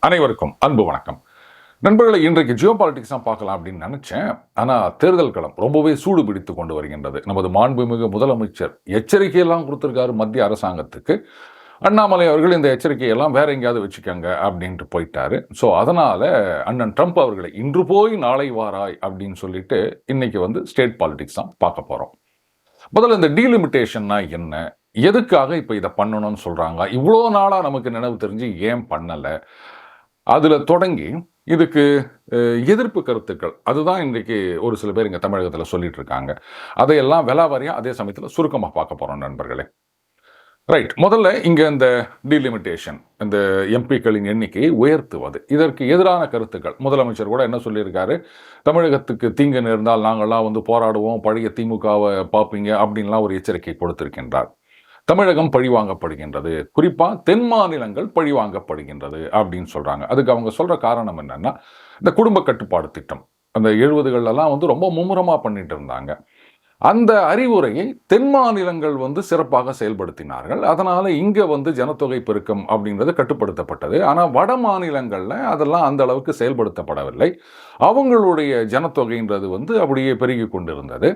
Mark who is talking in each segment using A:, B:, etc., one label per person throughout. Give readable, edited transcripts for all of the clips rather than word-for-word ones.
A: அனைவருக்கும் அன்பு வணக்கம் நண்பர்களை. இன்றைக்கு ஜியோ பாலிட்டிக்ஸ் தான் பார்க்கலாம் அப்படின்னு நினைச்சேன். ஆனால் தேர்தல் களம் ரொம்பவே சூடு பிடித்து கொண்டு வருகின்றது. நமது மாண்புமிகு முதலமைச்சர் எச்சரிக்கையெல்லாம் கொடுத்திருக்காரு மத்திய அரசாங்கத்துக்கு. அண்ணாமலை அவர்கள் இந்த எச்சரிக்கையெல்லாம் வேற எங்கேயாவது வச்சுக்கோங்க அப்படின்ட்டு போயிட்டாரு. ஸோ அதனால அண்ணன் ட்ரம்ப் அவர்களை இன்று போய் நாளை வாராய் அப்படின்னு சொல்லிட்டு இன்னைக்கு வந்து ஸ்டேட் பாலிட்டிக்ஸ் தான் பார்க்க போறோம். முதல்ல இந்த டீலிமிட்டேஷன்னா என்ன, எதுக்காக இப்போ இதை பண்ணணும்னு சொல்றாங்க, இவ்வளோ நாளாக நமக்கு நினைவு தெரிஞ்சு ஏன் பண்ணலை, அதில் தொடங்கி இதுக்கு எதிர்ப்பு கருத்துக்கள், அதுதான் இன்றைக்கு ஒரு சில பேர் இங்கே தமிழகத்தில் சொல்லிட்டு இருக்காங்க. அதையெல்லாம் விலாவாரியாக அதே சமயத்தில் சுருக்கமாக பார்க்க போகிறோம் நண்பர்களே. ரைட், முதல்ல இங்கே இந்த டீலிமிட்டேஷன், இந்த எம்பிக்களின் எண்ணிக்கையை உயர்த்துவது, இதற்கு எதிரான கருத்துக்கள். முதலமைச்சர் கூட என்ன சொல்லியிருக்காரு, தமிழகத்துக்கு தீங்கு நேர்ந்தால் நாங்கள்லாம் வந்து போராடுவோம், பழைய திமுகவை பார்ப்பீங்க அப்படின்லாம் ஒரு எச்சரிக்கை கொடுத்திருக்கின்றார். தமிழகம் பழிவாங்கப்படுகின்றது, குறிப்பாக தென் மாநிலங்கள் பழிவாங்கப்படுகின்றது அப்படின்னு சொல்கிறாங்க. அதுக்கு அவங்க சொல்கிற காரணம் என்னென்னா, இந்த குடும்ப கட்டுப்பாடு திட்டம் அந்த 70களெல்லாம் வந்து ரொம்ப மும்முரமாக பண்ணிட்டு இருந்தாங்க. அந்த அறிவுரையை தென் மாநிலங்கள் வந்து சிறப்பாக செயல்படுத்தினார்கள். அதனால் இங்கே வந்து ஜனத்தொகை பெருக்கம் அப்படின்றது கட்டுப்படுத்தப்பட்டது. ஆனால் வட மாநிலங்களில் அதெல்லாம் அந்த அளவுக்கு செயல்படுத்தப்படவில்லை. அவங்களுடைய ஜனத்தொகைன்றது வந்து அப்படியே பெருகி கொண்டிருந்தது.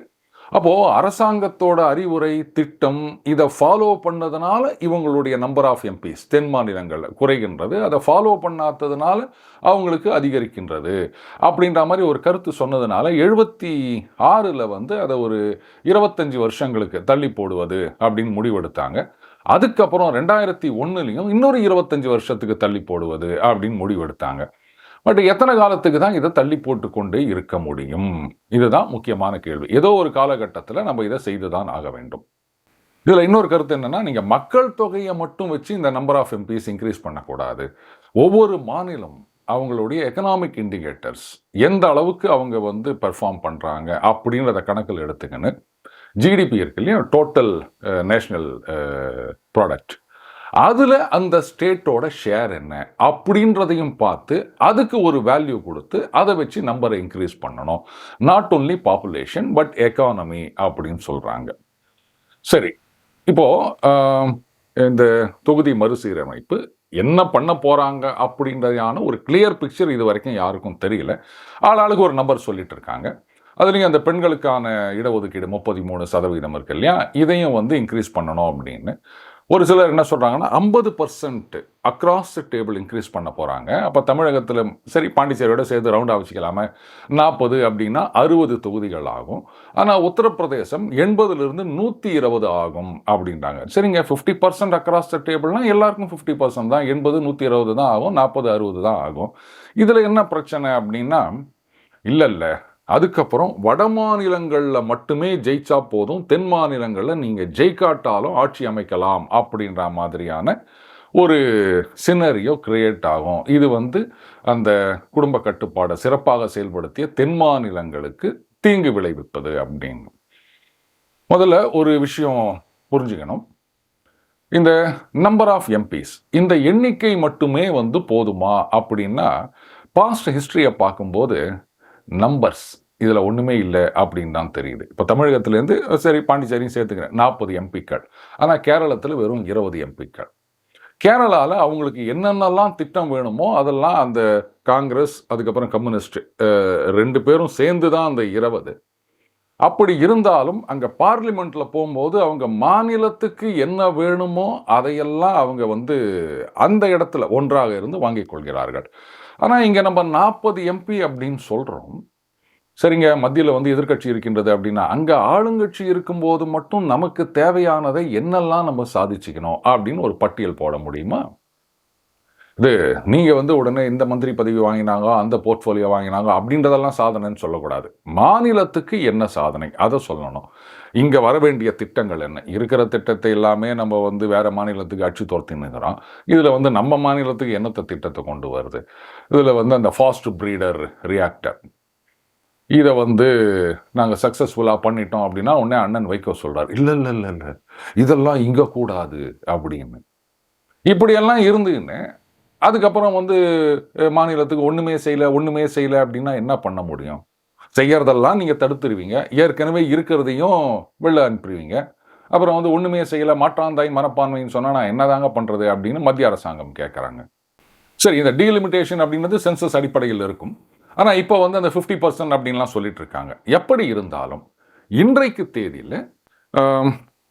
A: அப்போது அரசாங்கத்தோட அறிவுரை திட்டம் இதை ஃபாலோ பண்ணதுனால இவங்களுடைய நம்பர் ஆஃப் எம்பிஸ் தென் மாநிலங்களில் குறைகின்றது, அதை ஃபாலோ பண்ணாததுனால அவங்களுக்கு அதிகரிக்கின்றது அப்படின்ற மாதிரி ஒரு கருத்து சொன்னதுனால 76 வந்து அதை ஒரு 25 வருஷங்களுக்கு தள்ளி போடுவது அப்படின்னு முடிவெடுத்தாங்க. அதுக்கப்புறம் 2001 இன்னொரு 25 வருஷத்துக்கு தள்ளி போடுவது அப்படின்னு முடிவெடுத்தாங்க. பட் எத்தனை காலத்துக்கு தான் இதை தள்ளி போட்டு கொண்டு இருக்க முடியும்? இதுதான் முக்கியமான கேள்வி. ஏதோ ஒரு காலகட்டத்தில் நம்ம இதை செய்துதான் ஆக வேண்டும். இதில் இன்னொரு கருத்து என்னன்னா, நீங்கள் மக்கள் தொகையை மட்டும் வச்சு இந்த நம்பர் ஆஃப் எம்பிஸ் இன்க்ரீஸ் பண்ணக்கூடாது. ஒவ்வொரு மாநிலம் அவங்களுடைய எக்கனாமிக் இண்டிகேட்டர்ஸ் எந்த அளவுக்கு அவங்க வந்து பெர்ஃபார்ம் பண்ணுறாங்க அப்படின்றத கணக்கில் எடுத்துக்கின்னு, ஜிடிபி இருக்கு இல்லையா, டோட்டல் நேஷ்னல் ப்ராடக்ட், அதில் அந்த ஸ்டேட்டோட ஷேர் என்ன அப்படின்றதையும் பார்த்து அதுக்கு ஒரு வேல்யூ கொடுத்து அதை வச்சு நம்பரை இன்க்ரீஸ் பண்ணணும். Not only population but economy அப்படின்னு சொல்கிறாங்க. சரி, இப்போது இந்த தொகுதி மறுசீரமைப்பு என்ன பண்ண போகிறாங்க அப்படின்றதான ஒரு கிளியர் பிக்சர் இது வரைக்கும் யாருக்கும் தெரியல. ஆளாளுக்கு ஒரு நம்பர் சொல்லிட்டு இருக்காங்க. அதுலேயும் அந்த பெண்களுக்கான இடஒதுக்கீடு 33% இருக்கு இல்லையா, இதையும் வந்து இன்க்ரீஸ் பண்ணணும் அப்படின்னு. ஒரு சிலர் என்ன சொல்கிறாங்கன்னா 50% அக்ராஸ் த டேபிள் இன்க்ரீஸ் பண்ண போகிறாங்க. அப்போ தமிழகத்தில் சரி பாண்டிச்சேரியோட சேர்த்து ரவுண்டாக வச்சுக்கலாமே, 40 அப்படின்னா 60 தொகுதிகள் ஆகும். ஆனால் உத்தரப்பிரதேசம் 80லிருந்து 120 ஆகும் அப்படின்றாங்க. சரிங்க, 50% அக்ராஸ் த டேபிள்னால் எல்லாருக்கும் 50% தான், 80 120 தான் ஆகும், 40 60 தான் ஆகும். இதில் என்ன பிரச்சனை அப்படின்னா, இல்லை அதுக்கப்புறம் வட மாநிலங்களில் மட்டுமே ஜெயிச்சா போதும், தென் மாநிலங்களில் நீங்கள் ஜெயிக்காட்டாலும் ஆட்சி அமைக்கலாம் அப்படின்ற மாதிரியான ஒரு சினரியோ கிரியேட் ஆகும். இது வந்து அந்த குடும்ப கட்டுப்பாடை சிறப்பாக செயல்படுத்திய தென் மாநிலங்களுக்கு தீங்கு விளைவிப்பது அப்படின்னு. முதல்ல ஒரு விஷயம் புரிஞ்சுக்கணும், இந்த நம்பர் ஆஃப் எம்பிஸ் இந்த எண்ணிக்கை மட்டுமே வந்து போதுமா அப்படின்னா, பாஸ்ட் ஹிஸ்டரியை பார்க்கும்போது நம்பர்ஸ் இதில் ஒன்றுமே இல்லை அப்படின்னு தான் தெரியுது. இப்போ தமிழகத்திலேருந்து சரி பாண்டிச்சேரியும் சேர்த்துக்கிறேன் 40 எம்பிக்கள், ஆனால் கேரளத்தில் வெறும் 20 எம்பிக்கள். கேரளாவில் அவங்களுக்கு என்னென்னலாம் திட்டம் வேணுமோ அதெல்லாம் அந்த காங்கிரஸ் அதுக்கப்புறம் கம்யூனிஸ்ட் 2 பேரும் சேர்ந்து தான் அந்த 20. அப்படி இருந்தாலும் அங்கே பார்லிமெண்ட்டில் போகும்போது அவங்க மாநிலத்துக்கு என்ன வேணுமோ அதையெல்லாம் அவங்க வந்து அந்த இடத்துல ஒன்றாக இருந்து வாங்கிக் கொள்கிறார்கள். ஆனால் இங்கே நம்ம 40 எம்பி அப்படின்னு சொல்கிறோம். சரிங்க, மத்தியில் வந்து எதிர்கட்சி இருக்கின்றது அப்படின்னா, அங்கே ஆளுங்கட்சி இருக்கும்போது மட்டும் நமக்கு தேவையானதை என்னெல்லாம் நம்ம சாதிச்சுக்கணும் அப்படின்னு ஒரு பட்டியல் போட முடியுமா? இது நீங்கள் வந்து உடனே இந்த மந்திரி பதவி வாங்கினாங்க, அந்த போர்ட்ஃபோலியோ வாங்கினாங்க அப்படின்றதெல்லாம் சாதனைன்னு சொல்லக்கூடாது. மாநிலத்துக்கு என்ன சாதனை அதை சொல்லணும். இங்கே வர வேண்டிய திட்டங்கள் என்ன, இருக்கிற திட்டத்தை எல்லாமே நம்ம வந்து வேறு மாநிலத்துக்கு அடிச்சு துரத்தின்னுக்கிறோம். இதில் வந்து நம்ம மாநிலத்துக்கு என்னத்தை திட்டத்தை கொண்டு வருது? இதில் வந்து அந்த ஃபாஸ்ட் ப்ரீடர் ரியாக்டர் இதை வந்து நாங்கள் சக்ஸஸ்ஃபுல்லாக பண்ணிட்டோம் அப்படின்னா உடனே அண்ணன் வைகோ சொல்கிறார், இல்லை இதெல்லாம் இங்கே கூடாது அப்படின்னு. இப்படியெல்லாம் இருந்துன்னு அதுக்கப்புறம் வந்து மாநிலத்துக்கு ஒன்றுமே செய்யலை அப்படின்னா என்ன பண்ண முடியும்? செய்யறதெல்லாம் நீங்கள் தடுத்துருவீங்க, ஏற்கனவே இருக்கிறதையும் வெளில அனுப்பிடுவீங்க. அப்புறம் வந்து ஒன்றுமே செய்யலை, மாற்றாந்தாய் மனப்பான்மைன்னு சொன்னால் நான் என்னதாங்க பண்ணுறது அப்படின்னு மத்திய அரசாங்கம் கேட்குறாங்க. சரி, இந்த டீலிமிட்டேஷன் அப்படின்றது சென்சஸ் அடிப்படையில் இருக்கும். ஆனால் இப்போ வந்து அந்த 50% அப்படின்லாம் சொல்லிட்டு இருக்காங்க. எப்படி இருந்தாலும் இன்றைக்கு தேதியில்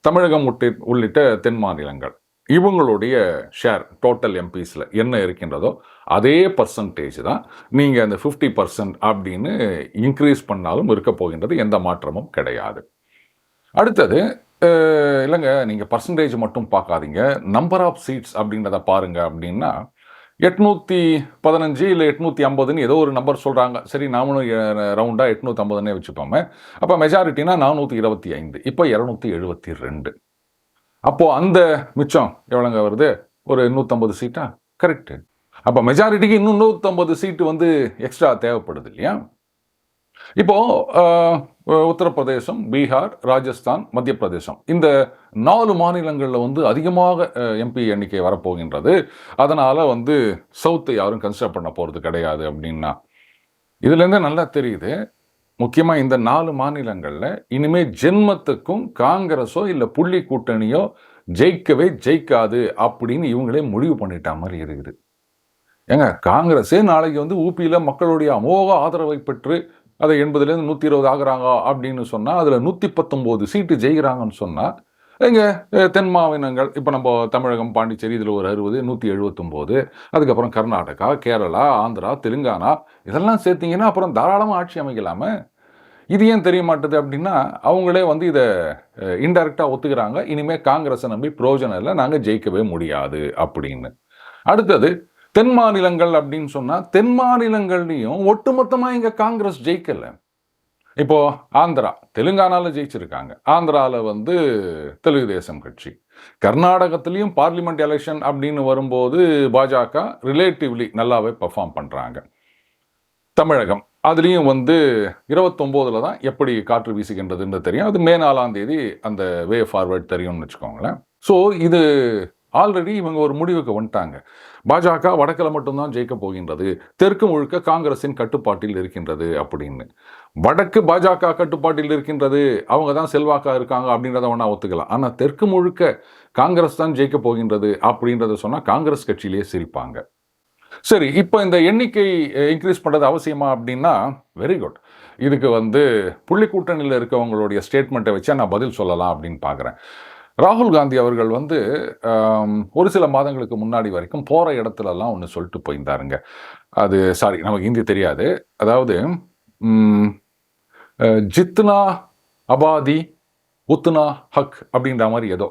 A: தமிழகம் உள்ளிட்ட தென் மாநிலங்கள் இவங்களுடைய ஷேர் டோட்டல் எம்பிஸில் என்ன இருக்கின்றதோ அதே பர்சன்டேஜ் தான் நீங்கள் அந்த 50% அப்படின்னு இன்க்ரீஸ் பண்ணாலும் இருக்க போகின்றது. எந்த மாற்றமும் கிடையாது. அடுத்தது இல்லைங்க, நீங்கள் பர்சன்டேஜ் மட்டும் பார்க்காதீங்க, நம்பர் ஆஃப் சீட்ஸ் அப்படின்றத பாருங்க அப்படின்னா 815 இல்லை 850ன்னு ஏதோ ஒரு நம்பர் சொல்கிறாங்க. சரி, நாமளும் ரவுண்டாக 850ன்னே வச்சுப்போமே. அப்போ மெஜாரிட்டினா 425, இப்போ 272. அப்போது அந்த மிச்சம் எவ்வளோங்க வருது? ஒரு 150 சீட்டா? கரெக்டு. அப்போ மெஜாரிட்டிக்கு இன்னும் 150 சீட்டு வந்து எக்ஸ்ட்ரா தேவைப்படுது இல்லையா? இப்போது உத்தரப்பிரதேசம், பீகார், ராஜஸ்தான், மத்திய பிரதேசம் இந்த 4 மாநிலங்களில் வந்து அதிகமாக எம்பி எண்ணிக்கை வரப்போகின்றது. அதனால் வந்து சவுத்தை யாரும் கன்சிடர் பண்ண போகிறது கிடையாது அப்படின்னா இதுலேருந்தே நல்லா தெரியுது. முக்கியமாக இந்த 4 மாநிலங்களில் இனிமேல் ஜென்மத்துக்கும் காங்கிரஸோ இல்லை புள்ளி கூட்டணியோ ஜெயிக்கவே ஜெயிக்காது அப்படின்னு இவங்களே முடிவு பண்ணிட்டா மாதிரி இருக்குது. ஏங்க, காங்கிரஸே நாளைக்கு வந்து ஊபியில் மக்களுடைய அமோக ஆதரவை பெற்று அதை 80லேருந்து 120 ஆகுறாங்க அப்படின்னு சொன்னால் அதில் 119 சீட்டு ஜெயிக்கிறாங்கன்னு சொன்னால் எங்கள் தென் மாநிலங்கள் இப்போ நம்ம தமிழகம், பாண்டிச்சேரி இதில் ஒரு 60, 179, அதுக்கப்புறம் கர்நாடகா, கேரளா, ஆந்திரா, தெலுங்கானா இதெல்லாம் சேர்த்திங்கன்னா அப்புறம் தாராளமாக ஆட்சி அமைக்கலாமே. இது ஏன் தெரிய மாட்டுது அப்படின்னா அவங்களே வந்து இதை இன்டைரக்டாக ஒத்துக்கிறாங்க. இனிமேல் காங்கிரஸை நம்பி பிரயோஜனம் இல்லை, நாங்கள் ஜெயிக்கவே முடியாது அப்படின்னு. அடுத்தது தென் மாநிலங்கள் அப்படின்னு சொன்னால் தென் மாநிலங்கள்லையும் ஒட்டுமொத்தமாக இங்கே காங்கிரஸ் ஜெயிக்கலை. இப்போ ஆந்திரா, தெலுங்கானாவில் ஜெயிச்சிருக்காங்க. ஆந்திராவில் வந்து தெலுங்கு தேசம் கட்சி. கர்நாடகத்திலையும் பார்லிமெண்ட் எலெக்ஷன் அப்படின்னு வரும்போது பாஜக ரிலேட்டிவ்லி நல்லாவே பர்ஃபார்ம் பண்ணுறாங்க. தமிழகம் அதுலேயும் வந்து 29 தான் எப்படி காற்று வீசுகின்றதுன்னு தெரியும். அது மே 4ஆம் தேதி அந்த வே ஃபார்வர்ட் தெரியும்னு வச்சுக்கோங்களேன். ஸோ இது ஆல்ரெடி இவங்க ஒரு முடிவுக்கு வந்துட்டாங்க. பாஜக வடக்கில் மட்டும்தான் ஜெயிக்க போகின்றது, தெற்கு முழுக்க காங்கிரஸின் கட்டுப்பாட்டில் இருக்கின்றது அப்படின்னு. வடக்கு பாஜக கட்டுப்பாட்டில் இருக்கின்றது, அவங்க தான் செல்வாக்காக இருக்காங்க அப்படின்றத வேணா ஒத்துக்கலாம். ஆனால் தெற்கு முழுக்க காங்கிரஸ் தான் ஜெயிக்க போகின்றது அப்படின்றத சொன்னால் காங்கிரஸ் கட்சியிலேயே சிரிப்பாங்க. சரி, இப்போ இந்த எண்ணிக்கை இன்க்ரீஸ் பண்ணுறது அவசியமா அப்படின்னா வெரி குட். இதுக்கு வந்து புள்ளி கூட்டணியில் இருக்கவங்களுடைய ஸ்டேட்மெண்ட்டை வச்சா நான் பதில் சொல்லலாம் அப்படின்னு பார்க்குறேன். ராகுல் காந்தி அவர்கள் வந்து ஒரு சில மாதங்களுக்கு முன்னாடி வரைக்கும் போகிற இடத்துலலாம் ஒன்று சொல்லிட்டு போயிருந்தாருங்க. அது சாரி, நமக்கு ஹிந்தி தெரியாது. அதாவது ஜித்னா அபாதி உத்னா ஹக் அப்படின்ற மாதிரி ஏதோ.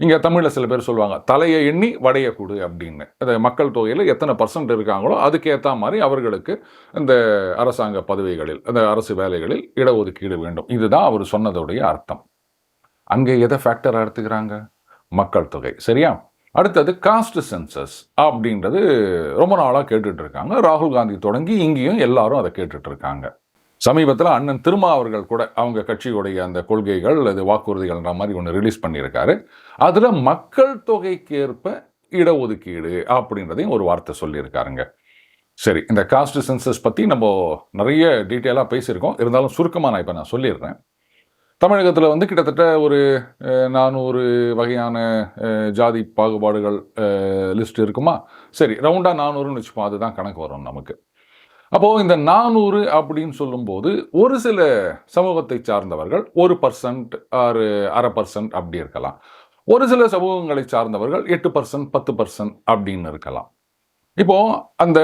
A: இங்கே தமிழில் சில பேர் சொல்லுவாங்க, தலையை எண்ணி வடைய கொடு அப்படின்னு. அந்த மக்கள் தொகையில் எத்தனை % இருக்காங்களோ அதுக்கேற்ற மாதிரி அவர்களுக்கு இந்த அரசாங்க பதவிகளில், அந்த அரசு வேலைகளில் இடஒதுக்கீடு வேண்டும். இதுதான் அவர் சொன்னதுடைய அர்த்தம். அங்கே எதை ஃபேக்டராக எடுத்துக்கிறாங்க? மக்கள் தொகை. சரியா? அடுத்தது காஸ்ட் சென்சஸ் அப்படின்றது ரொம்ப நாளாக கேட்டுட்டு இருக்காங்க. ராகுல் காந்தி தொடங்கி இங்கேயும் எல்லாரும் அதை கேட்டுட்டு இருக்காங்க. சமீபத்தில் அண்ணன் திருமா அவர்கள் கூட அவங்க கட்சியுடைய அந்த கொள்கைகள், அது வாக்குறுதிகள்ன்ற மாதிரி ஒன்று ரிலீஸ் பண்ணியிருக்காரு. அதில் மக்கள் தொகைக்கு ஏற்ப இடஒதுக்கீடு அப்படின்றதையும் ஒரு வார்த்தை சொல்லியிருக்காருங்க. சரி, இந்த காஸ்ட் சென்சஸ் பற்றி நம்ம நிறைய டீட்டெயிலாக பேசியிருக்கோம். இருந்தாலும் சுருக்கமாக நான் இப்போ சொல்லிடுறேன். தமிழகத்தில் வந்து கிட்டத்தட்ட ஒரு 400 வகையான ஜாதி பாகுபாடுகள் லிஸ்ட் இருக்குமா? சரி, ரவுண்டாக 400ன்னு வச்சுப்போம், அதுதான் கணக்கு வரும் நமக்கு. அப்போது இந்த 400 அப்படின்னு சொல்லும்போது ஒரு சில சமூகத்தை சார்ந்தவர்கள் 1% ஆறு 0.5% அப்படி இருக்கலாம். ஒரு சில சமூகங்களை சார்ந்தவர்கள் 8%, 10% அப்படின்னு இருக்கலாம். இப்போது அந்த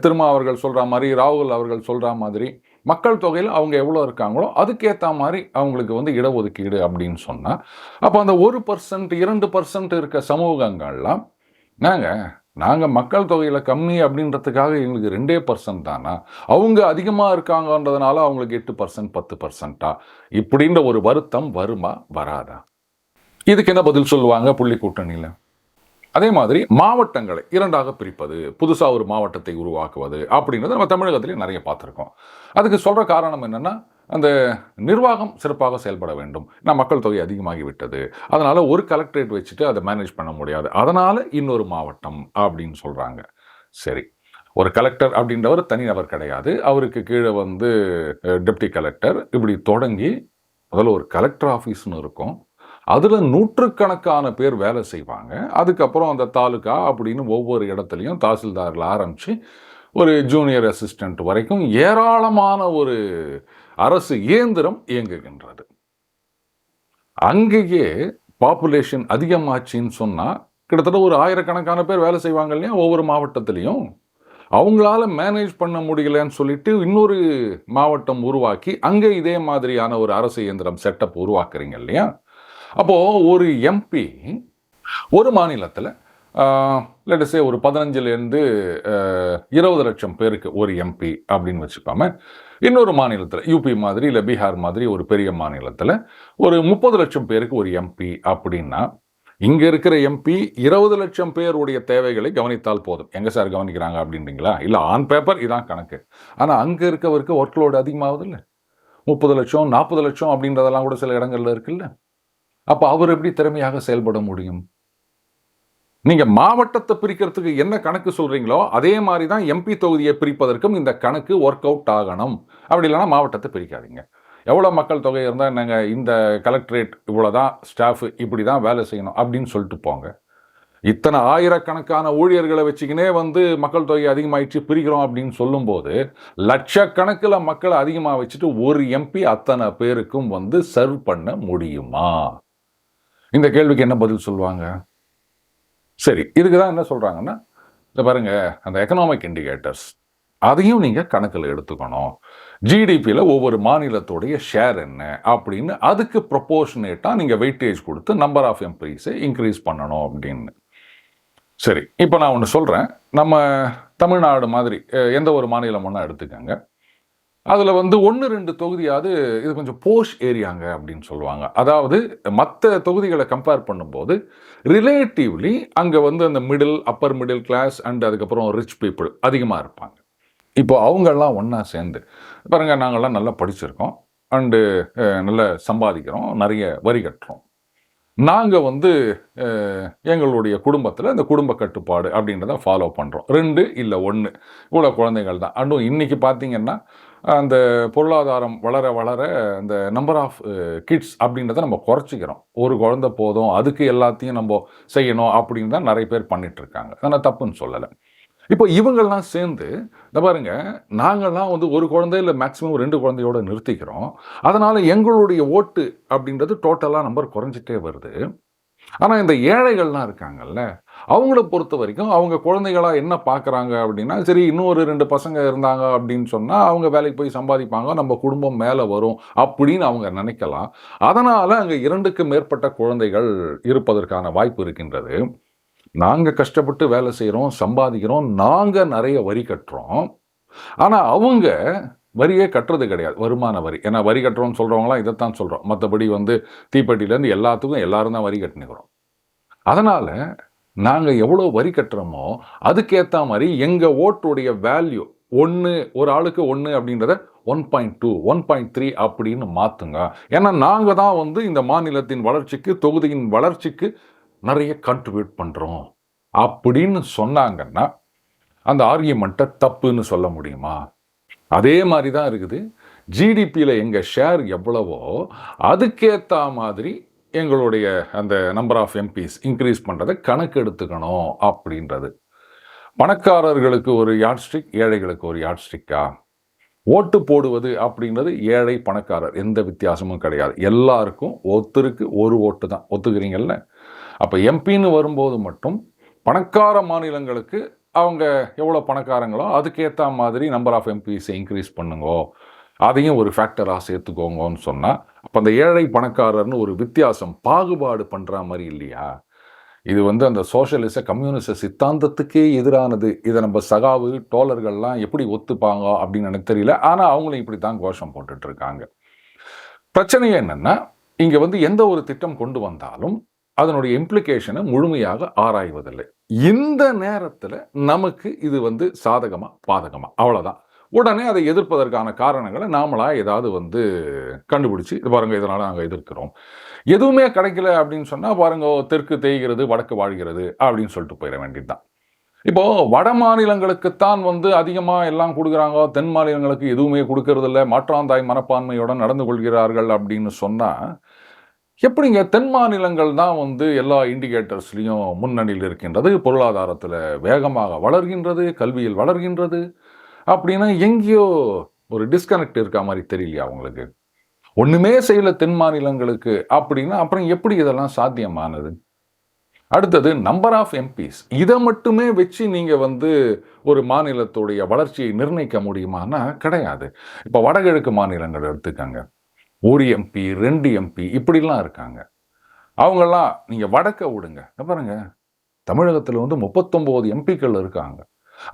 A: திருமா அவர்கள் சொல்கிற மாதிரி, ராகுல் அவர்கள் சொல்கிற மாதிரி மக்கள் தொகையில் அவங்க எவ்வளோ இருக்காங்களோ அதுக்கேற்ற மாதிரி அவங்களுக்கு வந்து இடஒதுக்கீடு அப்படின்னு சொன்னால், அப்போ அந்த 1%, 2% இருக்க சமூகங்கள்லாம் நாங்கள் மக்கள் தொகையில் கம்மி அப்படின்றதுக்காக எங்களுக்கு 2% தானா, அவங்க அதிகமாக இருக்காங்கன்றதுனால அவங்களுக்கு 8%, 10%, இப்படின்ற ஒரு வருத்தம் வருமா வராதா? இதுக்கு என்ன பதில் சொல்லுவாங்க புள்ளி கூட்டணியில்? அதே மாதிரி மாவட்டங்களை 2ஆக பிரிப்பது, புதுசாக ஒரு மாவட்டத்தை உருவாக்குவது அப்படின்றத நம்ம தமிழகத்திலேயே நிறைய பார்த்துருக்கோம். அதுக்கு சொல்கிற காரணம் என்னென்னா, அந்த நிர்வாகம் சிறப்பாக செயல்பட வேண்டும். மக்கள் தொகை அதிகமாகிவிட்டது, அதனால் ஒரு கலெக்டரேட் வச்சுட்டு அதை மேனேஜ் பண்ண முடியாது, அதனால் இன்னொரு மாவட்டம் அப்படின்னு சொல்கிறாங்க. சரி, ஒரு கலெக்டர் அப்படின்றவர் தனிநபர் கிடையாது, அவருக்கு கீழே வந்து டெப்டி கலெக்டர் இப்படி தொடங்கி முதல்ல ஒரு கலெக்டர் ஆஃபீஸ்னு இருக்கும். அதில் நூற்றுக்கணக்கான பேர் வேலை செய்வாங்க. அதுக்கப்புறம் அந்த தாலுகா அப்படின்னு ஒவ்வொரு இடத்துலையும் தாசில்தாரில் ஆரம்பித்து ஒரு ஜூனியர் அசிஸ்டண்ட் வரைக்கும் ஏராளமான ஒரு அரசு இயந்திரம் இயங்குகின்றது. அங்கேயே பாப்புலேஷன் அதிகமாச்சின்னு சொன்னால் கிட்டத்தட்ட ஒரு ஆயிரக்கணக்கான பேர் வேலை செய்வாங்க இல்லையா ஒவ்வொரு மாவட்டத்திலையும். அவங்களால மேனேஜ் பண்ண முடியலன்னு சொல்லிட்டு இன்னொரு மாவட்டம் உருவாக்கி அங்கே இதே மாதிரியான ஒரு அரசு இயந்திரம் செட்டப் உருவாக்குறீங்க இல்லையா. அப்போது ஒரு எம்பி ஒரு மாநிலத்தில் லெட்டஸே ஒரு 15லேருந்து 20 லட்சம் பேருக்கு ஒரு எம்பி அப்படின்னு வச்சுக்காம, இன்னொரு மாநிலத்தில் யூபி மாதிரி இல்லை பீகார் மாதிரி ஒரு பெரிய மாநிலத்தில் ஒரு 30 லட்சம் பேருக்கு ஒரு எம்பி அப்படின்னா, இங்கே இருக்கிற எம்பி 20 லட்சம் பேருடைய தேவைகளை கவனித்தால் போதும். எங்கே சார் கவனிக்கிறாங்க அப்படின்றீங்களா? இல்லை, ஆன் பேப்பர் இதான் கணக்கு. ஆனால் அங்கே இருக்கவருக்கு ஒர்க் லோடு அதிகமாகுது இல்லை, 30 லட்சம் 40 லட்சம் அப்படின்றதெல்லாம் கூட சில இடங்கள்ல இருக்குல்ல. அப்போ அவர் எப்படி திறமையாக செயல்பட முடியும்? நீங்க மாவட்டத்தை பிரிக்கிறதுக்கு என்ன கணக்கு சொல்றீங்களோ அதே மாதிரி தான் எம்பி தொகுதியை பிரிப்பதற்கும் இந்த கணக்கு ஒர்க் அவுட் ஆகணும். அப்படி இல்லைன்னா மாவட்டத்தை பிரிக்காதீங்க. எவ்வளோ மக்கள் தொகை இருந்தால் நாங்கள் இந்த கலெக்டரேட் இவ்வளோதான் ஸ்டாஃப் இப்படி தான் வேலை செய்யணும் அப்படின்னு சொல்லிட்டு போங்க. இத்தனை ஆயிரக்கணக்கான ஊழியர்களை வச்சுக்கினே மக்கள் தொகை அதிகமாகிடுச்சு பிரிக்கிறோம் அப்படின்னு சொல்லும்போது லட்சக்கணக்கில் மக்களை அதிகமாக வச்சுட்டு ஒரு எம்பி அத்தனை பேருக்கும் சர்வ் பண்ண முடியுமா? இந்த கேள்விக்கு என்ன பதில் சொல்லுவாங்க? சரி, இதுக்கு தான் என்ன சொல்கிறாங்கன்னா, இந்த பாருங்க, அந்த எக்கனாமிக் இண்டிகேட்டர்ஸ் அதையும் நீங்கள் கணக்கில் எடுத்துக்கணும். ஜிடிபியில் ஒவ்வொரு மாநிலத்துடைய ஷேர் என்ன அப்படின்னு அதுக்கு ப்ரொபோர்ஷனேட்டாக நீங்கள் வெயிட்டேஜ் கொடுத்து நம்பர் ஆஃப் எம்பிஸை இன்க்ரீஸ் பண்ணணும் அப்படின்னு. சரி, இப்போ நான் ஒன்று சொல்கிறேன். நம்ம தமிழ்நாடு மாதிரி எந்த ஒரு மாநிலம் ஒன்றா எடுத்துக்கோங்க. அதில் 1-2 தொகுதியாவது இது கொஞ்சம் போஷ் ஏரியாங்க அப்படின்னு சொல்லுவாங்க. அதாவது மற்ற தொகுதிகளை கம்பேர் பண்ணும்போது ரிலேட்டிவ்லி அங்கே அந்த middle upper middle class and அதுக்கப்புறம் ரிச் பீப்புள் அதிகமாக இருப்பாங்க. இப்போ அவங்கெல்லாம் ஒன்றா சேர்ந்து பாருங்கள், நாங்கள்லாம் நல்லா படிச்சிருக்கோம் அண்டு நல்லா சம்பாதிக்கிறோம், நிறைய வரி கட்டுறோம். நாங்கள் எங்களுடைய குடும்பத்தில் இந்த குடும்ப கட்டுப்பாடு அப்படின்றத ஃபாலோ பண்ணுறோம். 2 இல்லை 1 இவ்வளோ குழந்தைகள் தான். அதுவும் இன்றைக்கி பார்த்திங்கன்னா அந்த பொருளாதாரம் வளர வளர அந்த நம்பர் ஆஃப் கிட்ஸ் அப்படின்றத நம்ம குறைச்சிக்கிறோம். ஒரு குழந்தை போதும், அதுக்கு எல்லாத்தையும் நம்ம செய்யணும் அப்படின்னு தான் நிறைய பேர் பண்ணிகிட்ருக்காங்க. நான் தப்புன்னு சொல்லலை. இப்போ இவங்கெல்லாம் சேர்ந்து இந்த பாருங்க, நாங்கள்லாம் ஒரு குழந்தை இல்லை மேக்ஸிமம் 2 குழந்தையோடு நிறுத்திக்கிறோம். அதனால் எங்களுடைய ஓட்டு அப்படின்றது டோட்டலாக நம்பர் குறைஞ்சிட்டே வருது. ஆனால் இந்த ஏழைகள்லாம் இருக்காங்கல்ல, அவங்கள பொறுத்த வரைக்கும் அவங்க குழந்தைகளாக என்ன பார்க்குறாங்க அப்படின்னா, சரி இன்னும் ஒரு 2 பசங்க இருந்தாங்க அப்படின்னு சொன்னால் அவங்க வேலைக்கு போய் சம்பாதிப்பாங்க, நம்ம குடும்பம் மேலே வரும் அப்படின்னு அவங்க நினைக்கலாம். அதனால் அங்கே 2க்கு மேற்பட்ட குழந்தைகள் இருப்பதற்கான வாய்ப்பு இருக்கின்றது. நாங்கள் கஷ்டப்பட்டு வேலை செய்கிறோம், சம்பாதிக்கிறோம், நாங்கள் நிறைய வரி கட்டுறோம். ஆனால் அவங்க வரியே கட்டுறது கிடையாது, வருமான வரி. ஏன்னா வரி கட்டுறோம்னு சொல்கிறவங்களாம் இதைத்தான் சொல்கிறோம். மற்றபடி தீப்பெட்டிலேருந்து எல்லாத்துக்கும் எல்லாரும் தான் வரி கட்டினுக்கிறோம். அதனால் நாங்கள் எவ்வளோ வரி கட்டுறோமோ அதுக்கேற்ற மாதிரி எங்கள் ஓட்டுடைய வேல்யூ 1, ஒரு ஆளுக்கு 1 அப்படின்றத 1.2 1.3 அப்படின்னு மாற்றுங்க. ஏன்னா நாங்கள் தான் இந்த மாநிலத்தின் வளர்ச்சிக்கு, தொகுதியின் வளர்ச்சிக்கு நிறைய கான்ட்ரிபியூட் பண்ணுறோம் அப்படின்னு சொன்னாங்கன்னா அந்த ஆர்கியூமெண்ட்டை தப்புன்னு சொல்ல முடியுமா? அதே மாதிரி தான் இருக்குது. ஜிடிபியில் எங்கள் ஷேர் எவ்வளவோ அதுக்கேற்ற மாதிரி எங்களுடைய அந்த நம்பர் ஆஃப் எம்பிஸ் இன்க்ரீஸ் பண்ணுறதை கணக்கு எடுத்துக்கணும் அப்படின்றது. பணக்காரர்களுக்கு ஒரு யாட்ஸ்டிக், ஏழைகளுக்கு ஒரு யாட்ஸ்டிக்கா? ஓட்டு போடுவது அப்படின்றது ஏழை பணக்காரர் எந்த வித்தியாசமும் கிடையாது. எல்லாருக்கும் ஒருத்தருக்கு ஒரு ஓட்டு தான். ஒத்துக்கிறீங்கல்ல? அப்போ எம்பின்னு வரும்போது மட்டும் பணக்கார மாநிலங்களுக்கு அவங்க எவ்வளோ பணக்காரங்களோ அதுக்கேற்ற மாதிரி நம்பர் ஆஃப் எம்பிஸை இன்க்ரீஸ் பண்ணுங்கோ, அதையும் ஒரு ஃபேக்டராக சேர்த்துக்கோங்கன்னு சொன்னால் அப்போ அந்த ஏழை பணக்காரர்னு ஒரு வித்தியாசம் பாகுபாடு பண்ணுற மாதிரி இல்லையா? இது அந்த சோஷலிச கம்யூனிச சித்தாந்தத்துக்கே எதிரானது. இதை நம்ம சகாவு டோலர்கள்லாம் எப்படி ஒத்துப்பாங்க அப்படின்னு எனக்கு தெரியல. ஆனால் அவங்களும் இப்படி தான் கோஷம் போட்டுட்ருக்காங்க. பிரச்சனையே என்னென்னா, இங்கே எந்த ஒரு திட்டம் கொண்டு வந்தாலும் அதனுடைய இம்ப்ளிகேஷனை முழுமையாக ஆராய்வதில்லை. இந்த நேரத்தில் நமக்கு இது சாதகமா பாதகமா அவ்வளோதான். உடனே அதை எதிர்ப்பதற்கான காரணங்களை நாமளாக ஏதாவது கண்டுபிடிச்சி இது பாருங்கள் இதனால் நாங்கள் எதிர்க்கிறோம். எதுவுமே கிடைக்கல அப்படின்னு சொன்னால் பாருங்க, தெற்கு தேய்கிறது வடக்கு வாழ்கிறது அப்படின்னு சொல்லிட்டு போயிட வேண்டியது தான். இப்போது வட மாநிலங்களுக்குத்தான் அதிகமாக எல்லாம் கொடுக்குறாங்க, தென் மாநிலங்களுக்கு எதுவுமே கொடுக்கறதில்ல, மாற்றாந்தாய் மனப்பான்மையுடன் நடந்து கொள்கிறார்கள் அப்படின்னு சொன்னால் எப்படிங்க தென் மாநிலங்கள் தான் வந்து எல்லா இண்டிகேட்டர்ஸ்லையும் முன்னணியில் இருக்கின்றது, பொருளாதாரத்தில் வேகமாக வளர்கின்றது, கல்வியில் வளர்கின்றது அப்படின்னா எங்கேயோ ஒரு டிஸ்கனெக்ட் இருக்கா மாதிரி தெரியலையா உங்களுக்கு? ஒண்ணுமே செய்யல தென் மாநிலங்களுக்கு அப்படின்னா அப்புறம் எப்படி இதெல்லாம் சாத்தியமானது? அடுத்தது நம்பர் ஆஃப் எம்பிஸ். இதை மட்டுமே வச்சு நீங்க வந்து ஒரு மாநிலத்துடைய வளர்ச்சியை நிர்ணயிக்க முடியுமானா கிடையாது. இப்போ வடகிழக்கு மாநிலங்கள் எடுத்துக்கங்க. ஒரு எம்பி, 2 எம்பி இப்படிலாம் இருக்காங்க. அவங்கெல்லாம் நீங்க வடக்க விடுங்க. பாருங்க, தமிழகத்தில் வந்து 39 எம்பிக்கள் இருக்காங்க.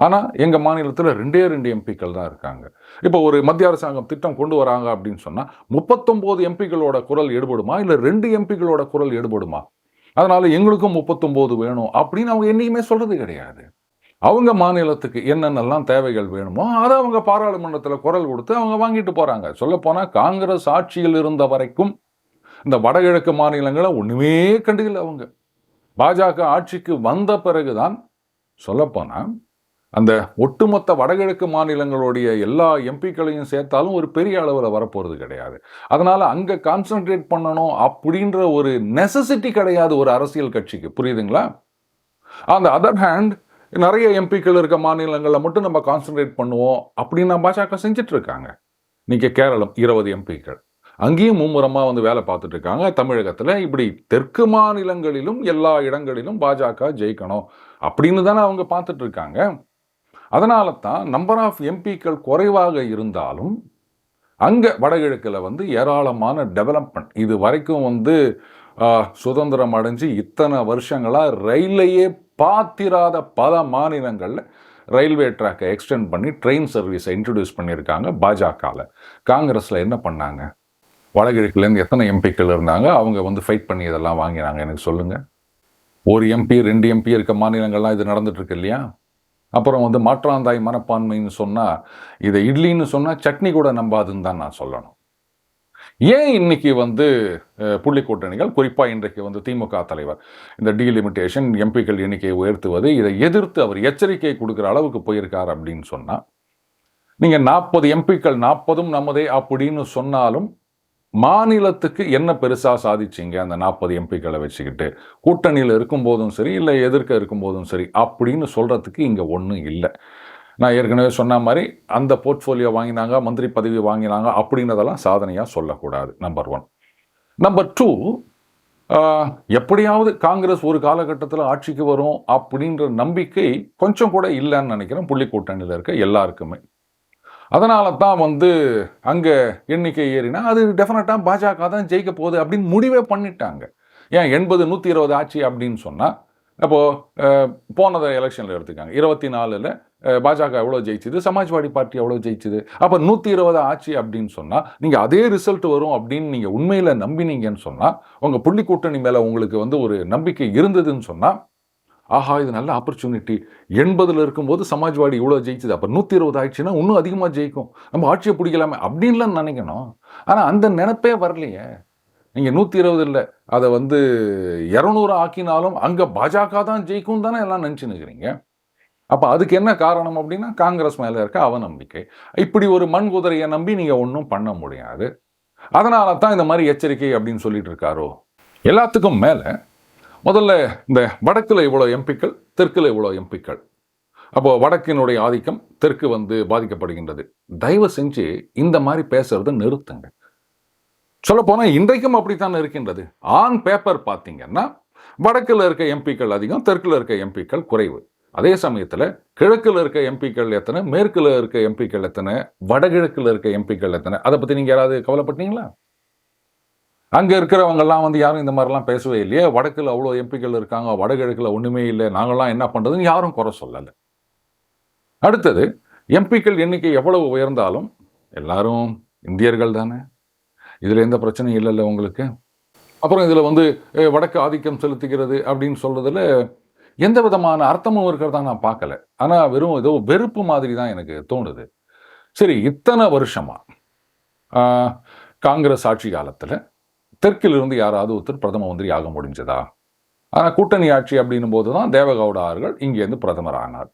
A: ஆனா எங்க மாநிலத்தில் 2 எம்பிக்கள் தான் இருக்காங்க. இப்போ ஒரு மத்திய அரசாங்கம் திட்டம் கொண்டு வராங்க அப்படின்னு சொன்னா 39 எம்பிக்களோட குரல் எடுபடுமா, இல்ல 2 எம்பிக்களோட குரல் எடுபடுமா? அதனால எங்களுக்கும் 39 வேணும் அப்படின்னு அவங்க என்னைக்குமே சொல்றது கிடையாது. அவங்க மாநிலத்துக்கு என்னென்னலாம் தேவைகள் வேணுமோ அதை அவங்க பாராளுமன்றத்தில் குரல் கொடுத்து அவங்க வாங்கிட்டு போறாங்க. சொல்ல போனா காங்கிரஸ் ஆட்சியில் இருந்த வரைக்கும் இந்த வடகிழக்கு மாநிலங்களை ஒண்ணுமே கண்டுகல அவங்க. பாஜக ஆட்சிக்கு வந்த பிறகுதான் சொல்லப்போனா அந்த ஒட்டுமொத்த வடகிழக்கு மாநிலங்களுடைய எல்லா எம்பிக்களையும் சேர்த்தாலும் ஒரு பெரிய அளவில் வரப்போறது கிடையாது. அதனால அங்க கான்சென்ட்ரேட் பண்ணணும் அப்படின்ற ஒரு நெசசிட்டி கிடையாது ஒரு அரசியல் கட்சிக்கு. புரியுதுங்களா? அந்த அதர் ஹேண்ட் நிறைய எம்பிக்கள் இருக்க மாநிலங்களில் மட்டும் நம்ம கான்சென்ட்ரேட் பண்ணுவோம் அப்படின்னு பாஜக செஞ்சுட்டு இருக்காங்க. நீங்க கேரளம் 20 எம்பிக்கள், அங்கேயும் மும்முரமா வந்து வேலை பார்த்துட்டு இருக்காங்க. தமிழகத்தில் இப்படி தெற்கு மாநிலங்களிலும் எல்லா இடங்களிலும் பாஜக ஜெயிக்கணும் அப்படின்னு தானே அவங்க பார்த்துட்டு இருக்காங்க. அதனால தான் நம்பர் ஆஃப் எம்பிக்கள் குறைவாக இருந்தாலும் அங்க வடகிழக்கில் வந்து ஏராளமான டெவலப்மெண்ட். இது வரைக்கும் வந்து சுதந்திரம் அடைஞ்சு இத்தனை வருஷங்களா ரயிலையே பார்த்திராத பல மாநிலங்களில் ரயில்வே ட்ராக்கை எக்ஸ்டெண்ட் பண்ணி ட்ரெயின் சர்வீஸை இன்ட்ரடியூஸ் பண்ணியிருக்காங்க பாஜகவில். காங்கிரஸில் என்ன பண்ணாங்க? வடகிழக்குலேருந்து எத்தனை எம்பிக்கள் இருந்தாங்க? அவங்க வந்து ஃபைட் பண்ணி இதெல்லாம் வாங்கினாங்க எனக்கு சொல்லுங்கள். ஒரு எம்பி 2 எம்பி இருக்க மாநிலங்கள்லாம் இது நடந்துட்டு இருக்கு இல்லையா? அப்புறம் வந்து மாற்றாந்தாய் மனப்பான்மைன்னு சொன்னால் இதை இட்லின்னு சொன்னால் சட்னி கூட நம்பாதுன்னு தான் நான் சொல்லணும். ஏன் இன்னைக்கு வந்து புள்ளி கூட்டணிகள், குறிப்பாக இன்றைக்கு வந்து திமுக தலைவர் இந்த டீலிமிட்டேஷன் எம்பிக்கள் எண்ணிக்கையை உயர்த்துவது, இதை எதிர்த்து அவர் எச்சரிக்கை கொடுக்குற அளவுக்கு போயிருக்கார் அப்படின்னு சொன்னால், நீங்கள் 40 எம்பிக்கள் 40ம் நமதே அப்படின்னு சொன்னாலும் மாநிலத்துக்கு என்ன பெருசா சாதிச்சிங்க அந்த 40 எம்பிக்களை வச்சுக்கிட்டு? கூட்டணியில் இருக்கும்போதும் சரி, இல்லை எதிர்க்க இருக்கும்போதும் சரி அப்படின்னு சொல்றதுக்கு இங்க ஒன்றும் இல்லை. நான் ஏற்கனவே சொன்ன மாதிரி அந்த போர்ட்ஃபோலியோ வாங்கினாங்க, மந்திரி பதவி வாங்கினாங்க அப்படின்றதெல்லாம் சாதனையா சொல்லக்கூடாது. நம்பர் 1. நம்பர் 2, எப்படியாவது காங்கிரஸ் ஒரு காலகட்டத்தில் ஆட்சிக்கு வரும் அப்படின்ற நம்பிக்கை கொஞ்சம் கூட இல்லைன்னு நினைக்கிறேன் புள்ளி கூட்டணியில் இருக்க எல்லாருக்குமே. அதனால தான் வந்து அங்கே எண்ணிக்கை ஏறினா அது டெஃபினட்டாக பாஜக தான் ஜெயிக்க போகுது அப்படின்னு முடிவே பண்ணிட்டாங்க. ஏன் 80 120 ஆட்சி அப்படின்னு சொன்னால், அப்போது போனதை எலெக்ஷனில் எடுத்துக்காங்க. 24ல் பாஜக எவ்வளோ ஜெயிச்சுது, சமாஜ்வாடி பார்ட்டி எவ்வளோ ஜெயிச்சுது. அப்போ 120 ஆட்சி அப்படின்னு சொன்னால் நீங்கள் அதே ரிசல்ட் வரும் அப்படின்னு நீங்கள் உண்மையில் நம்பினீங்கன்னு சொன்னால், உங்கள் புள்ளி கூட்டணி மேலே உங்களுக்கு வந்து ஒரு நம்பிக்கை இருந்ததுன்னு சொன்னால், ஆஹா இது நல்ல ஆப்பர்ச்சுனிட்டி, 80ல் இருக்கும்போது சமாஜ்வாடி இவ்வளோ ஜெயிச்சுது, அப்போ 120 ஆயிடுச்சுன்னா இன்னும் அதிகமாக ஜெயிக்கும், நம்ம ஆட்சியை பிடிக்கலாமே அப்படின்லாம் நினைக்கணும். ஆனால் அந்த நினைப்பே வரலையே. நீங்கள் 120 இல்லை, அதை வந்து 200 ஆக்கினாலும் அங்கே பாஜக தான் ஜெயிக்கும் தானே எல்லாம் நினச்சி நிற்கிறீங்க. அப்போ அதுக்கு என்ன காரணம் அப்படின்னா காங்கிரஸ் மேலே இருக்க அவநம்பிக்கை. இப்படி ஒரு மண் குதிரையை நம்பி நீங்கள் ஒன்றும் பண்ண முடியாது. அதனால தான் இந்த மாதிரி எச்சரிக்கை அப்படின்னு சொல்லிட்டு இருக்காரோ. எல்லாத்துக்கும் மேலே முதல்ல இந்த வடக்கில் இவ்வளோ எம்பிக்கள், தெற்கில் இவ்வளோ எம்பிக்கள். அப்போது வடக்கினுடைய ஆதிக்கம் தெற்கு வந்து பாதிக்கப்படுகின்றது. தயவு செஞ்சு இந்த மாதிரி பேசுறதை நிறுத்துங்க. சொல்லப்போனால் இன்றைக்கும் அப்படித்தான் இருக்கின்றது. ஆன் பேப்பர் பார்த்தீங்கன்னா வடக்கில் இருக்க எம்பிக்கள் அதிகம், தெற்கில் இருக்க எம்பிக்கள் குறைவு. அதே சமயத்தில் கிழக்கில் இருக்க எம்பிக்கள் எத்தனை, மேற்கில் இருக்க எம்பிக்கள் எத்தனை, வடகிழக்கில் இருக்க எம்பிக்கள் எத்தனை, அதை பற்றி நீங்கள் யாராவது கவலைப்பட்டீங்களா? அங்கே இருக்கிறவங்கெல்லாம் வந்து யாரும் இந்த மாதிரிலாம் பேசவே இல்லையே. வடக்கில் அவ்வளோ எம்பிக்கள் இருக்காங்க, வடகிழக்கில் ஒன்றுமே இல்லை, நாங்கள்லாம் என்ன பண்ணுறதுன்னு யாரும் குறை சொல்லலை. அடுத்தது, எம்பிக்கள் எண்ணிக்கை எவ்வளவு உயர்ந்தாலும் எல்லாரும் இந்தியர்கள் தானே, இதில் எந்த பிரச்சனையும் இல்லைல்ல உங்களுக்கு. அப்புறம் இதில் வந்து வடக்கு ஆதிக்கம் செலுத்துகிறது அப்படின்னு சொல்கிறதுல எந்த விதமான அர்த்தமும் இருக்கிறதா நான் பார்க்கல. ஆனால் வெறும் ஏதோ வெறுப்பு மாதிரி தான் எனக்கு தோணுது. சரி, இத்தனை வருஷமா காங்கிரஸ் ஆட்சி காலத்தில் தெற்கிலிருந்து யாராவது ஒருத்தர் பிரதம மந்திரி ஆக முடிஞ்சதா? ஆனால் கூட்டணி ஆட்சி அப்படின்னும் போது தான் தேவகவுடா அவர்கள் இங்கேருந்து பிரதமர் ஆனார்.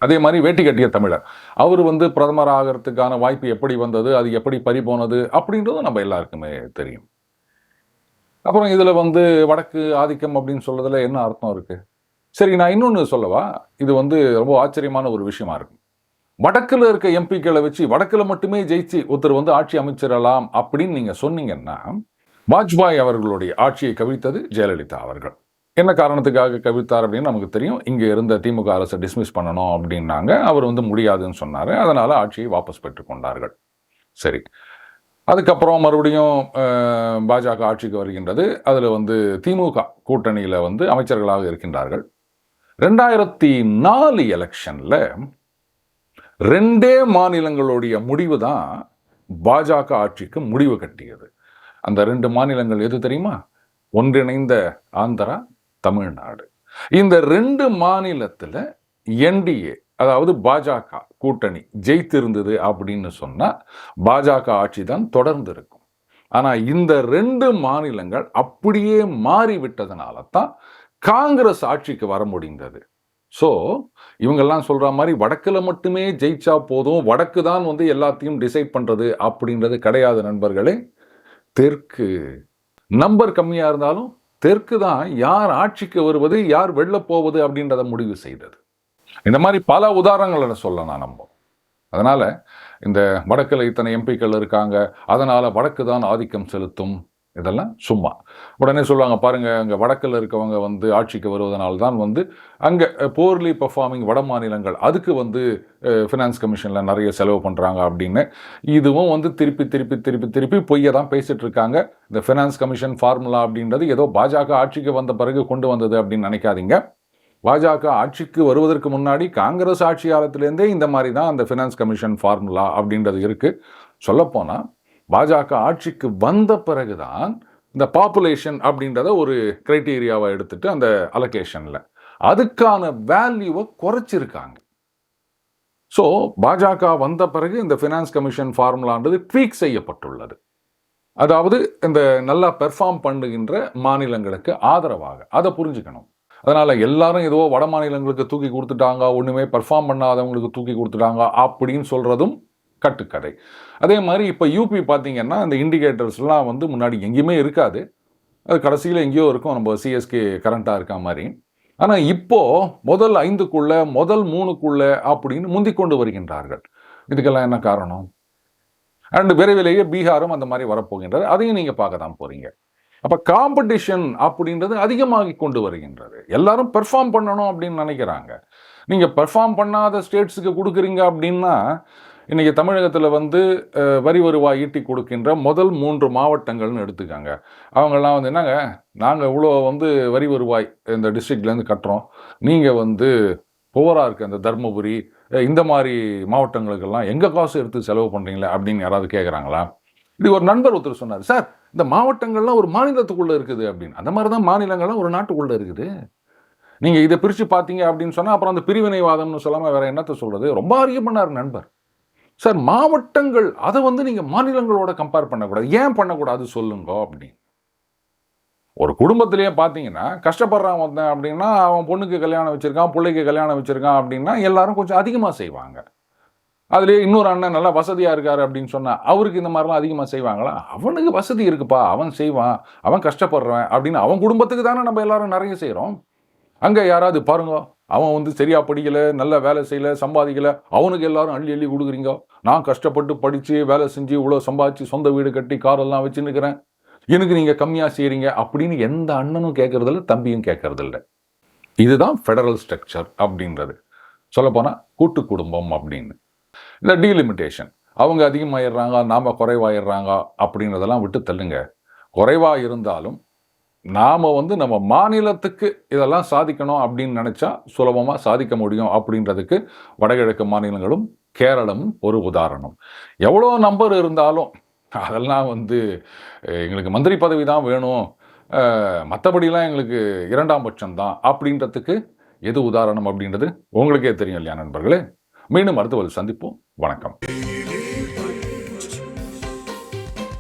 A: அதே மாதிரி வேட்டி கட்டிய தமிழர் அவர் வந்து பிரதமர் ஆகிறதுக்கான வாய்ப்பு எப்படி வந்தது, அது எப்படி பறி போனது அப்படின்றதும் நம்ம எல்லாருக்குமே தெரியும். அப்புறம் இதில் வந்து வடக்கு ஆதிக்கம் அப்படின்னு சொல்றதுல என்ன அர்த்தம் இருக்கு? சரி, நான் இன்னொன்று சொல்லவா? இது வந்து ரொம்ப ஆச்சரியமான ஒரு விஷயமா இருக்கும். வடக்குல இருக்க எம்பிக்களை வச்சு வடக்குல மட்டுமே ஜெயிச்சு ஒருத்தர் வந்து ஆட்சி அமைச்சிடலாம் அப்படின்னு நீங்க சொன்னீங்கன்னா, வாஜ்பாய் அவர்களுடைய ஆட்சியை கவிழ்த்தது ஜெயலலிதா அவர்கள். என்ன காரணத்துக்காக கவிழ்த்தார் அப்படின்னு நமக்கு தெரியும். இங்க இருந்த திமுக அரசை டிஸ்மிஸ் பண்ணணும் அப்படின்னாங்க. அவர் வந்து முடியாதுன்னு சொன்னாரு. அதனால ஆட்சியை வாபஸ் பெற்றுக் கொண்டார்கள். சரி. அதுக்கப்புறம் மறுபடியும் பாஜக ஆட்சிக்கு வருகின்றது. அதுல வந்து திமுக கூட்டணியில வந்து அமைச்சர்களாக இருக்கின்றார்கள். 2004 எலெக்ஷன்ல 2 மாநிலங்களுடைய முடிவு தான் பாஜக ஆட்சிக்கு முடிவு கட்டியது. அந்த 2 மாநிலங்கள் எது தெரியுமா? ஒன்றிணைந்த ஆந்திரா, தமிழ்நாடு. இந்த 2 மாநிலத்துல என்டிஏ, அதாவது பாஜக கூட்டணி ஜெயித்திருந்தது அப்படின்னு சொன்னா பாஜக ஆட்சி தான் தொடர்ந்து இருக்கும். ஆனா இந்த 2 மாநிலங்கள் அப்படியே மாறிவிட்டதனால தான் காங்கிரஸ் ஆட்சிக்கு வர முடிந்தது. ஸோ இவங்கெல்லாம் சொல்ற மாதிரி வடக்குல மட்டுமே ஜெயிச்சா போதும், வடக்கு தான் வந்து எல்லாத்தையும் டிசைட் பண்றது அப்படின்றது கிடையாது நண்பர்களே. தெற்கு நம்பர் கம்மியா இருந்தாலும் தெற்கு தான் யார் ஆட்சிக்கு வருவது, யார் வெல்ல போவது அப்படின்றத முடிவு செய்தது. இந்த மாதிரி பல உதாரணங்களை சொல்லலாம் நம்ம. அதனால இந்த வடக்குல இத்தனை எம்பிக்கள் இருக்காங்க, அதனால வடக்கு தான் ஆதிக்கம் செலுத்தும், இதெல்லாம் சும்மா. உடனே சொல்லுவாங்க பாருங்க, அங்கே வடக்கில் இருக்கவங்க வந்து ஆட்சிக்கு வருவதனால தான் வந்து அங்கே போர்லி பெர்ஃபார்மிங் வட மாநிலங்கள் அதுக்கு வந்து ஃபினான்ஸ் கமிஷனில் நிறைய செலவு பண்ணுறாங்க அப்படின்னு. இதுவும் வந்து திருப்பி திருப்பி திருப்பி திருப்பி பொய்யை தான் பேசிட்டு இருக்காங்க. இந்த ஃபினான்ஸ் கமிஷன் ஃபார்முலா அப்படின்றது ஏதோ பாஜக ஆட்சிக்கு வந்த பிறகு கொண்டு வந்தது அப்படின்னு நினைக்காதீங்க. பாஜக ஆட்சிக்கு வருவதற்கு முன்னாடி காங்கிரஸ் ஆட்சி காலத்திலேருந்தே இந்த மாதிரி தான் அந்த ஃபினான்ஸ் கமிஷன் ஃபார்முலா அப்படின்றது இருக்கு. சொல்லப்போனால் பாஜக ஆட்சிக்கு வந்த பிறகுதான் இந்த பாப்புலேஷன் அப்படின்றத ஒரு கிரைட்டீரியாவை எடுத்துட்டு அந்த அலோகேஷன்ல அதுக்கான வேல்யூவை குறைச்சிருக்காங்க. ஸோ பாஜக வந்த பிறகு இந்த ஃபினான்ஸ் கமிஷன் ஃபார்முலான்றது ட்வீக் செய்யப்பட்டுள்ளது. அதாவது இந்த நல்லா பெர்ஃபார்ம் பண்ணுகின்ற மாநிலங்களுக்கு ஆதரவாக. அதை புரிஞ்சுக்கணும். அதனால எல்லாரும் ஏதோ வட மாநிலங்களுக்கு தூக்கி கொடுத்துட்டாங்க, ஒண்ணுமே பெர்ஃபார்ம் பண்ணாதவங்களுக்கு தூக்கி கொடுத்துட்டாங்க அப்படின்னு சொல்றதும் கட்டுக்கதை. அதே மாதிரி இப்போ யூபி பார்த்தீங்கன்னா இந்த இண்டிகேட்டர்ஸ்லாம் வந்து முன்னாடி எங்கேயுமே இருக்காது, அது கடைசியில் எங்கேயோ இருக்கும், நம்ம சிஎஸ்கே கரண்டாக இருக்க மாதிரி. ஆனால் இப்போ முதல் 5க்குள்ள முதல் 3க்குள்ள அப்படின்னு முந்திக் கொண்டு வருகின்றார்கள். இதுக்கெல்லாம் என்ன காரணம்? அண்ட் விரைவிலேயே பீகாரும் அந்த மாதிரி வரப்போகின்றது. அதையும் நீங்கள் பார்க்க தான் போறீங்க. அப்போ காம்படிஷன் அப்படின்றது அதிகமாகி கொண்டு வருகின்றது. எல்லாரும் பெர்ஃபார்ம் பண்ணணும் அப்படின்னு நினைக்கிறாங்க. நீங்கள் பெர்ஃபார்ம் பண்ணாத ஸ்டேட்ஸுக்கு கொடுக்குறீங்க அப்படின்னா, இன்றைக்கி தமிழகத்தில் வந்து வரி வருவாய் ஈட்டி கொடுக்கின்ற முதல் 3 மாவட்டங்கள்னு எடுத்துக்காங்க. அவங்கெல்லாம் வந்து என்னங்க, நாங்கள் இவ்வளோ வந்து வரி வருவாய் இந்த டிஸ்ட்ரிக்ட்லேருந்து கட்டுறோம், நீங்கள் வந்து புவராக இருக்க இந்த தர்மபுரி இந்த மாதிரி மாவட்டங்களுக்கெல்லாம் எங்கள் காசு எடுத்து செலவு பண்ணுறீங்களே அப்படின்னு யாராவது கேட்குறாங்களா? இது ஒரு நண்பர் ஒருத்தர் சொன்னார், சார் இந்த மாவட்டங்கள்லாம் ஒரு மாநிலத்துக்குள்ளே இருக்குது அப்படின்னு. அந்த மாதிரி தான் மாநிலங்கள்லாம் ஒரு நாட்டுக்குள்ளே இருக்குது. நீங்கள் இதை பிரித்து பார்த்தீங்க அப்படின்னு சொன்னால் அப்புறம் அந்த பிரிவினைவாதம்னு சொல்லாமல் வேறு என்னத்தை சொல்கிறது? ரொம்ப ஆர்கியூ பண்ணார் நண்பர். சார் மாவட்டங்கள் அதை வந்து நீங்கள் மாநிலங்களோட கம்பேர் பண்ணக்கூடாது. ஏன் பண்ணக்கூடாது சொல்லுங்க அப்படின்னு. ஒரு குடும்பத்திலேயே பார்த்தீங்கன்னா கஷ்டப்படுறான் வந்தேன் அப்படின்னா, அவன் பொண்ணுக்கு கல்யாணம் வச்சுருக்கான், பிள்ளைக்கு கல்யாணம் வச்சுருக்கான் அப்படின்னா எல்லாரும் கொஞ்சம் அதிகமாக செய்வாங்க. அதுலேயே இன்னொரு அண்ணன் நல்லா வசதியாக இருக்கார் அப்படின்னு சொன்னால் அவருக்கு இந்த மாதிரிலாம் அதிகமாக செய்வாங்களா? அவனுக்கு வசதி இருக்குப்பா, அவன் செய்வான், அவன் கஷ்டப்படுறவன் அப்படின்னு அவன் குடும்பத்துக்கு தானே நம்ம எல்லாரும் நிறைய செய்கிறோம். அங்கே யாராவது பாருங்க, அவன் வந்து சரியாக படிக்கலை, நல்ல வேலை செய்யலை, சம்பாதிக்கலை, அவனுக்கு எல்லாரும் அள்ளி அள்ளி கொடுக்குறீங்க. நான் கஷ்டப்பட்டு படித்து வேலை செஞ்சு இவ்வளோ சம்பாதிச்சு சொந்த வீடு கட்டி காரெல்லாம் வச்சுன்னுக்கிறேன், எனக்கு நீங்கள் கம்மியாக செய்கிறீங்க அப்படின்னு எந்த அண்ணனும் கேட்கறதில்ல, தம்பியும் கேட்கறதில்ல. இதுதான் ஃபெடரல் ஸ்ட்ரக்சர் அப்படின்றது. சொல்லப்போனால் கூட்டு குடும்பம் அப்படின்னு. இந்த டீலிமிட்டேஷன், அவங்க அதிகமாகிடுறாங்க, நாம் குறைவாயிடுறாங்க அப்படின்றதெல்லாம் விட்டு தள்ளுங்க. குறைவாக இருந்தாலும் நாம் வந்து நம்ம மாநிலத்துக்கு இதெல்லாம் சாதிக்கணும் அப்படின்னு நினச்சா சுலபமாக சாதிக்க முடியும் அப்படின்றதுக்கு வடகிழக்கு மாநிலங்களும் கேரளமும் ஒரு உதாரணம். எவ்வளோ நம்பர் இருந்தாலும் அதெல்லாம் வந்து எங்களுக்கு மந்திரி பதவி தான் வேணும், மற்றபடிலாம் எங்களுக்கு 2ஆம் பட்சம் தான் அப்படின்றதுக்கு எது உதாரணம் அப்படின்றது உங்களுக்கே தெரியும் இல்லையா நண்பர்களே? மீண்டும் அடுத்த ஒரு சந்திப்போம். வணக்கம்.